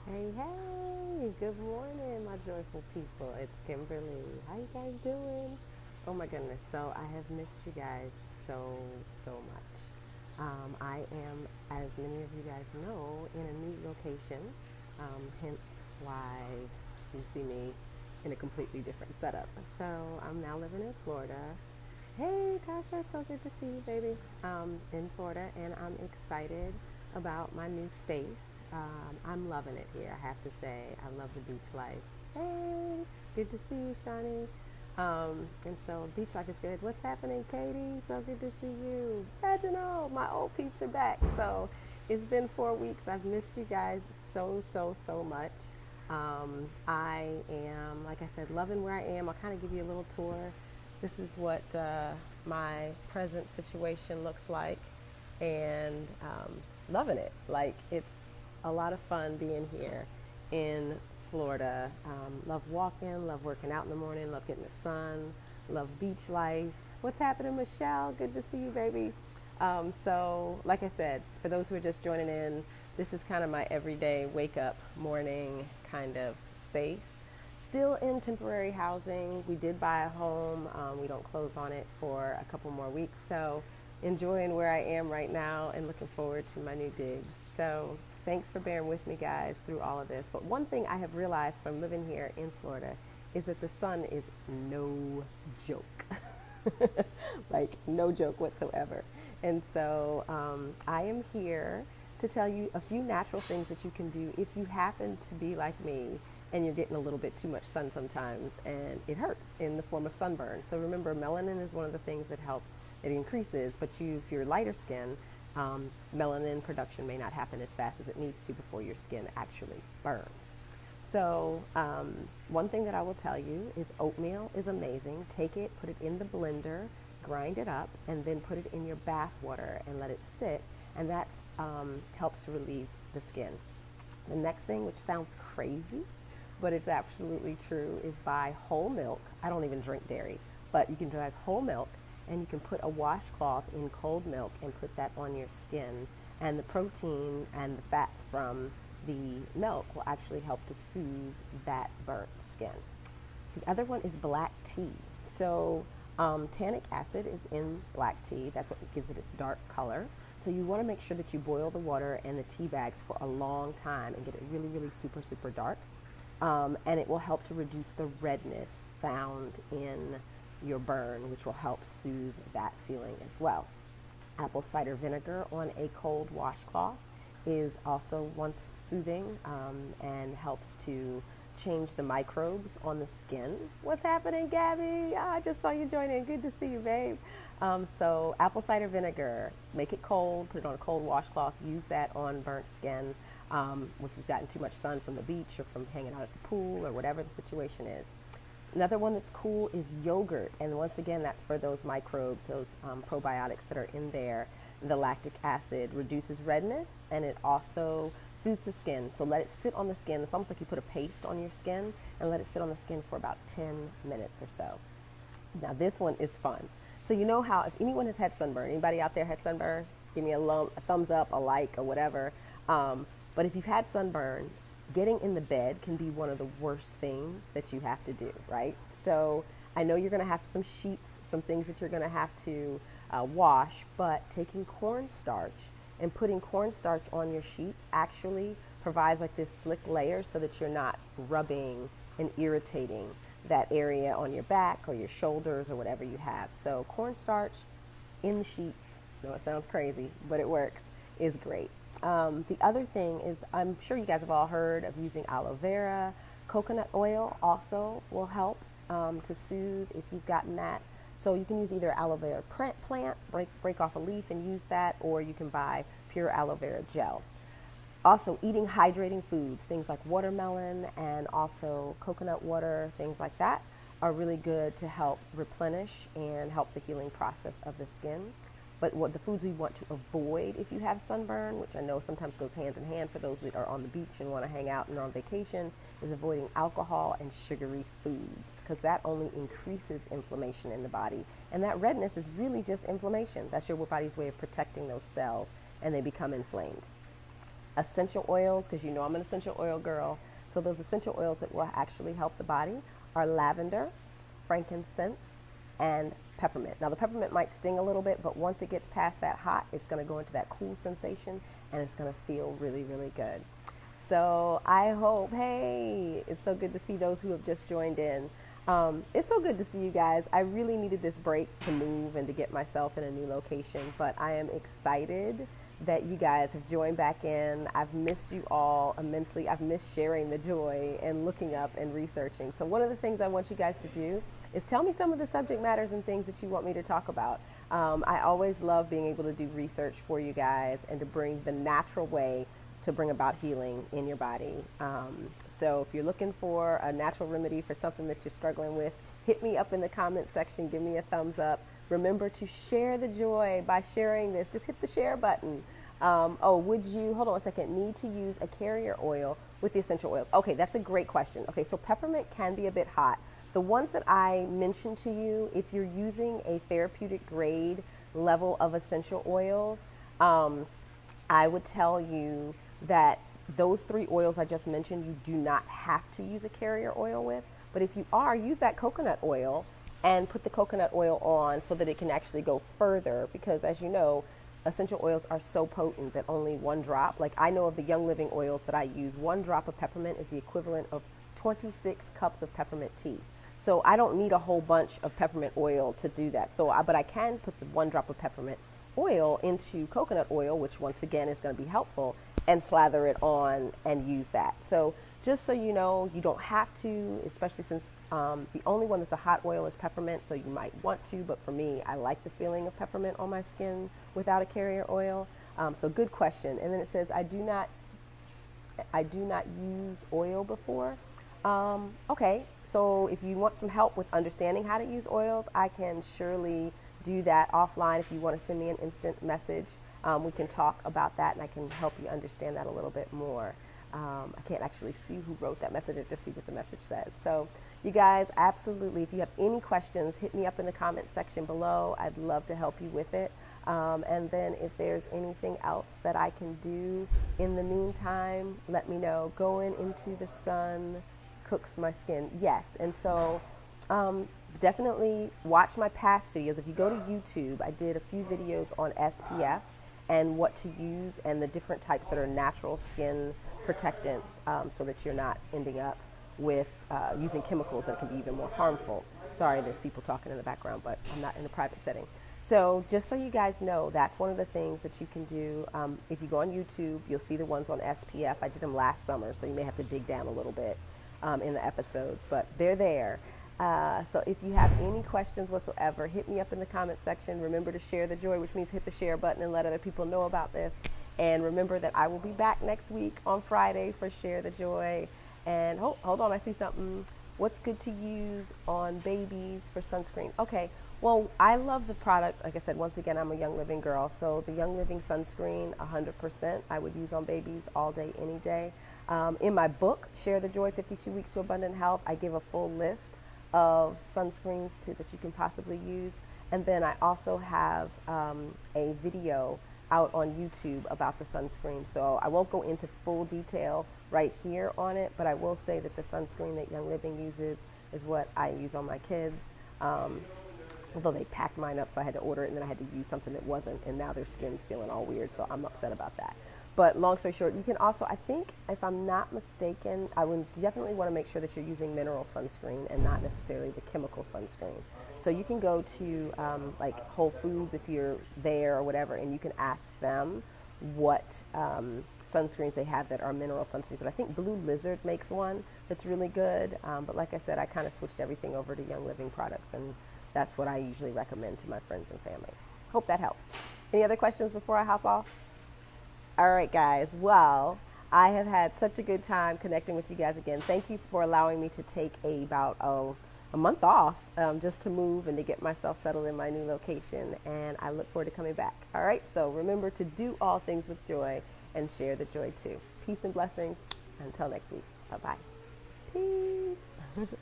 Hey, hey, good morning, my joyful people. It's Kimberly. How you guys doing? Oh my goodness. So I have missed you guys so much. I am, as many of you guys know, in a new location, hence why you see me in a completely different setup. So I'm now living in Florida. Hey, Tasha, it's so good to see you, baby. In Florida, and I'm excited about my new space. I'm loving it here, I have to say. I love the beach life. Hey, good to see you, Shawnee. And so, beach life is good. What's happening, Katie? So good to see you. Reginald, my old peeps are back. So, it's been 4 weeks. I've missed you guys so much. I am, like I said, loving where I am. I'll kind of give you a little tour. This is what my present situation looks like, and loving it. Like, it's a lot of fun being here in Florida. Love walking, love working out in the morning, love getting the sun, love beach life. What's happening, Michelle? Good to see you, baby. So, like I said, for those who are just joining in, this is kind of my everyday wake up morning kind of space. Still in temporary housing. We did buy a home. We don't close on it for a couple more weeks. So, enjoying where I am right now and looking forward to my new digs. So, thanks for bearing with me, guys, through all of this. But one thing I have realized from living here in Florida is that the sun is no joke. Like, no joke whatsoever. And so I am here to tell you a few natural things that you can do if you happen to be like me and you're getting a little bit too much sun sometimes and it hurts in the form of sunburn. So remember, melanin is one of the things that helps, it increases, but if you're lighter skin, melanin production may not happen as fast as it needs to before your skin actually burns. So, one thing that I will tell you is oatmeal is amazing. Take it, put it in the blender, grind it up, and then put it in your bath water and let it sit. And that helps to relieve the skin. The next thing, which sounds crazy, but it's absolutely true, is buy whole milk. I don't even drink dairy, but you can drive whole milk and you can put a washcloth in cold milk and put that on your skin. And the protein and the fats from the milk will actually help to soothe that burnt skin. The other one is black tea. So, tannic acid is in black tea. That's what gives it its dark color. So, you want to make sure that you boil the water and the tea bags for a long time and get it really super dark. And it will help to reduce the redness found in your burn, which will help soothe that feeling as well. Apple cider vinegar on a cold washcloth is also once soothing and helps to change the microbes on the skin. What's happening, Gabby? I just saw you join in. Good to see you, babe. So apple cider vinegar, make it cold, put it on a cold washcloth, use that on burnt skin if you've gotten too much sun from the beach or from hanging out at the pool or whatever the situation is. Another one that's cool is yogurt, and once again, that's for those microbes, those probiotics that are in there. The lactic acid reduces redness, and it also soothes the skin. So let it sit on the skin. It's almost like you put a paste on your skin and let it sit on the skin for about 10 minutes or so. Now this one is fun. So you know how if anyone has had sunburn, anybody out there had sunburn? Give me a thumbs up, a like, or whatever. But if you've had sunburn, getting in the bed can be one of the worst things that you have to do, right? So I know you're going to have some sheets, some things that you're going to have to wash, but taking cornstarch and putting cornstarch on your sheets actually provides like this slick layer so that you're not rubbing and irritating that area on your back or your shoulders or whatever you have. So cornstarch in the sheets, I know it sounds crazy, but it works, is great. The other thing is, I'm sure you guys have all heard of using aloe vera. Coconut oil also will help to soothe if you've gotten that. So you can use either aloe vera plant, break off a leaf and use that, or you can buy pure aloe vera gel. Also, eating hydrating foods, things like watermelon and also coconut water, things like that, are really good to help replenish and help the healing process of the skin. But what the foods we want to avoid if you have sunburn, which I know sometimes goes hand in hand for those that are on the beach and want to hang out and are on vacation, is avoiding alcohol and sugary foods, because that only increases inflammation in the body. And that redness is really just inflammation. That's your body's way of protecting those cells, and they become inflamed. essential oils, because you know I'm an essential oil girl. So those essential oils that will actually help the body are lavender, frankincense, and peppermint. Now the peppermint might sting a little bit, but once it gets past that hot, it's going to go into that cool sensation and it's going to feel really, really good. So I hope, hey, it's so good to see those who have just joined in. It's so good to see you guys. I really needed this break to move and to get myself in a new location, but I am excited that you guys have joined back in. I've missed you all immensely. I've missed sharing the joy and looking up and researching. So one of the things I want you guys to do is tell me some of the subject matters and things that you want me to talk about. I always love being able to do research for you guys and to bring the natural way to bring about healing in your body. So if you're looking for a natural remedy for something that you're struggling with, hit me up in the comment section, give me a thumbs up. Remember to share the joy by sharing this. Just hit the share button. Would you, hold on a second, need to use a carrier oil with the essential oils? Okay, that's a great question. Okay, so peppermint can be a bit hot. The ones that I mentioned to you, if you're using a therapeutic grade level of essential oils, I would tell you that those 3 oils I just mentioned, you do not have to use a carrier oil with. But if you are, use that coconut oil and put the coconut oil on so that it can actually go further, because as you know, essential oils are so potent that only 1 drop, like I know of the Young Living oils that I use, 1 drop of peppermint is the equivalent of 26 cups of peppermint tea. So I don't need a whole bunch of peppermint oil to do that. But I can put the 1 drop of peppermint oil into coconut oil, which once again is going to be helpful, and slather it on and use that. So just so you know, you don't have to, especially since the only one that's a hot oil is peppermint, so you might want to, but for me, I like the feeling of peppermint on my skin without a carrier oil. So good question. And then it says, I do not use oil before. Okay, so if you want some help with understanding how to use oils, I can surely do that offline. If you want to send me an instant message, we can talk about that and I can help you understand that a little bit more. I can't actually see who wrote that message, or just see what the message says. So you guys, absolutely, if you have any questions, hit me up in the comments section below. I'd love to help you with it. And then if there's anything else that I can do in the meantime, let me know. Going into the sun cooks my skin. Yes, and so definitely watch my past videos. If you go to YouTube, I did a few videos on SPF and what to use and the different types that are natural skin protectants, so that you're not ending up with using chemicals that can be even more harmful. Sorry, there's people talking in the background, but I'm not in a private setting. So just so you guys know, that's one of the things that you can do. If you go on YouTube, you'll see the ones on SPF. I did them last summer, so you may have to dig down a little bit in the episodes, but they're there. So if you have any questions whatsoever, hit me up in the comment section. Remember to share the joy, which means hit the share button and let other people know about this. And remember that I will be back next week on Friday for Share the Joy. And hold on, I see something. What's good to use on babies for sunscreen? Okay, well, I love the product. Like I said, once again, I'm a Young Living girl. So the Young Living sunscreen, 100%, I would use on babies all day, any day. In my book, Share the Joy, 52 Weeks to Abundant Health, I give a full list of sunscreens that you can possibly use. And then I also have a video out on YouTube about the sunscreen. So I won't go into full detail right here on it, but I will say that the sunscreen that Young Living uses is what I use on my kids. Although they packed mine up, so I had to order it, and then I had to use something that wasn't, and now their skin's feeling all weird, so I'm upset about that. But long story short, you can also, I think, if I'm not mistaken, I would definitely want to make sure that you're using mineral sunscreen and not necessarily the chemical sunscreen. So you can go to like Whole Foods if you're there or whatever, and you can ask them what sunscreens they have that are mineral sunscreens. But I think Blue Lizard makes one that's really good. But like I said, I kind of switched everything over to Young Living products, and that's what I usually recommend to my friends and family. Hope that helps. Any other questions before I hop off? All right, guys. Well, I have had such a good time connecting with you guys again. Thank you for allowing me to take about a month off just to move and to get myself settled in my new location. And I look forward to coming back. All right. So remember to do all things with joy and share the joy too. Peace and blessing. Until next week. Bye-bye. Peace.